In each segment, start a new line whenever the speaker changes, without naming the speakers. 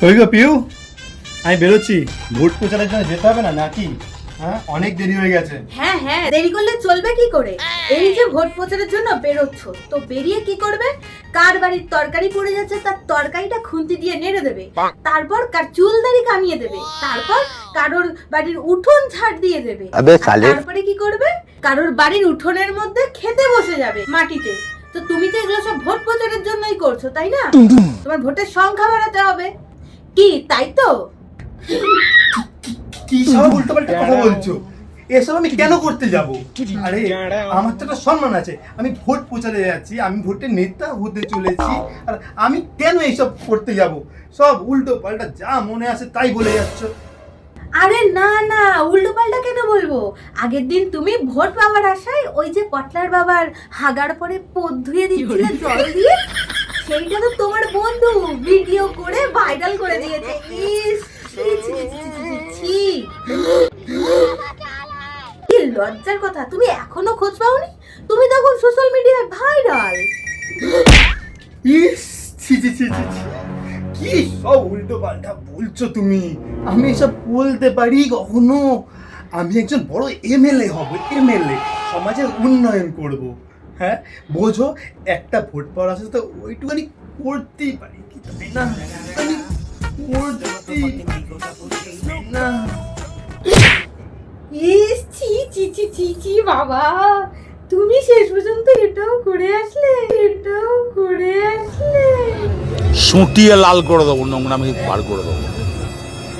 কই গো পিউ, আমি বেরোচ্ছি। ভোট প্রচারের জন্য যেতে হবে না নাকি? হ্যাঁ, অনেক দেরি হয়ে গেছে।
হ্যাঁ হ্যাঁ, দেরি করলে চলবে কি করে? এই যে ভোট প্রচারের জন্য বেরোচ্ছ, তো বেরিয়ে কি করবে? কার বাড়ির তরকারি পড়ে যাচ্ছে তার তরকারিটা খুন্তি দিয়ে নেড়ে দেবে, তারপর কার চুলদাড়ি কামিয়ে দেবে, তারপর কারোর বাড়ির উঠোন ঝাড় দিয়ে দেবে, তারপরে কি করবে? কারোর বাড়ির উঠোনের মধ্যে খেতে বসে যাবে মাটিতে। তো তুমি তো এগুলো সব ভোট প্রচারের জন্যই করছো, তাই না? তোমার ভোটের সংখ্যা বাড়াতে হবে, কি তাই তো?
কি সব উল্টোপাল্টা কথা বলছো? এসব আমি কেন করতে যাব? আরে আমার তো একটা সম্মান আছে, আমি ভোট প্রচারে যাচ্ছি, আমি ভোটের নেতা হতে চলেছি, আর আমি কেন এইসব করতে যাব? সব উল্টো পাল্টা যা মনে আসে তাই বলে যাচ্ছ।
আরে না না, উল্টো পাল্টা কেন বলবো? আগের দিন তুমি ভোট পাওয়ার আশায় ওই যে পটলার বাবার হাগার পরে পদ ধুয়ে দিচ্ছিলে জল দিয়ে, সেইটা তো তোমার বন্ধু ভিডিও করে ভাইরাল করে দিয়েছে। ইস, ছি ছি ছি ছি ছি। কি লজ্জার কথা, তুমি এখনো খোঁজ পাওনি? তুমি তখন সোশ্যাল মিডিয়ায় ভাইরাল।
ইস, ছি ছি ছি ছি ছি। কি সব উল্টো পাল্টা বলছো তুমি? আমি এসব বলতে পারি কখনো? আমি একজন বড় এমএলএ হব, এমএলএ, সমাজের উন্নয়ন করব। হ্যাঁ বোঝো, একটা ভোট পাওয়ার আছে তো ওইটুখানি করতেই পারি, কি তাই না? আমি করতেই পারি না।
ইস, ছি ছি ছি ছি ছি বাবা, তুমি শেষ পর্যন্ত এটাও করে আসলে, এটাও করে আসলে।
সুটিয়ে লাল করে দেবো, নোংরামি বার করে দেবো।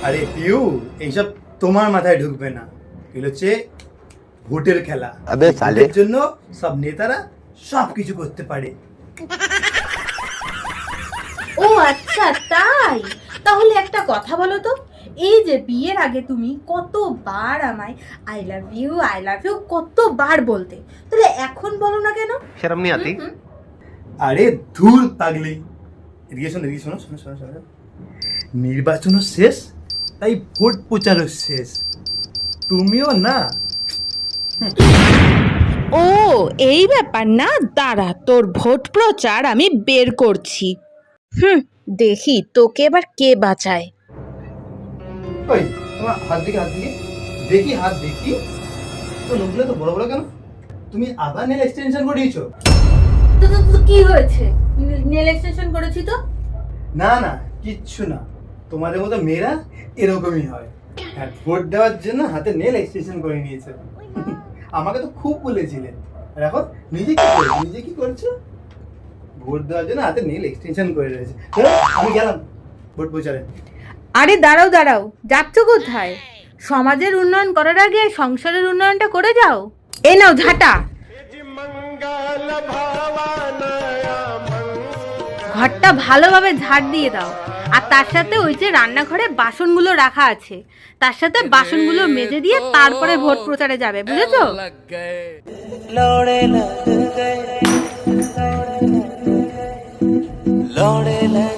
আরে পিউ, এইসব তোমার মাথায় ঢুকবে না। এগুলো হচ্ছে ভোটের খেলা। ভোটের জন্য সব নেতারা সব কিছু করতে পারে।
ও আচ্ছা তাই? তাহলে একটা কথা বলো তো, এই যে বিয়ের আগে তুমি কতবার আমায় আই লাভ ইউ কতবার বলতে, তাহলে এখন বলো না কেন?
शर्म नहीं आती?
আরে ধুর পাগলি, এদিকে শোনো, এদিকে শোনো, শোনো শোনো শোনো। নির্বাচনও শেষ, তাই ভোট প্রচারও শেষ। তুমিও না।
ও এই ব্যাপার না, দাঁড়া তোর ভোট প্রচার আমি বের করছি। দেখি তোকে এবার কে বাঁচায়।
ওই তোমার হাত দিকে, হাত দিকে দেখি, হাত দেখি। তো লোকগুলো তো বড় বড় কেন? তুমি আবার নেল এক্সটেনশন করিয়েছো?
তো তো তো কি হয়েছে? নেল এক্সটেনশন করেছি তো।
না না, কিচ্ছু না। তোমাদের মতো মেয়েরা এরকমই হয়। আর ভোট দেওয়ার জন্য হাতে নেল এক্সটেনশন করে নিয়েছে। আমাকে তো খুব বলেছিলে, আর এখন নিজে কি করছো? ভোট দেওয়ার জন্য হাতে নেল এক্সটেনশন করে রয়েছে। আমি গেলাম ভোট প্রচারে।
আরে দাঁড়াও দাঁড়াও, যাচ্ছ কোথায়? সমাজের উন্নয়ন করার আগে সংসারের উন্নয়নটা করে যাও। এই নাও ঝাঁটা, ঘরটা ভালোভাবে ঝাড় দিয়ে দাও। আর তার সাথে ওই যে রান্নাঘরে বাসনগুলো রাখা আছে, তার সাথে বাসনগুলো মেজে দিয়ে তারপরে ভোট প্রচারে যাবে, বুঝেছো?
लौड़े लग गए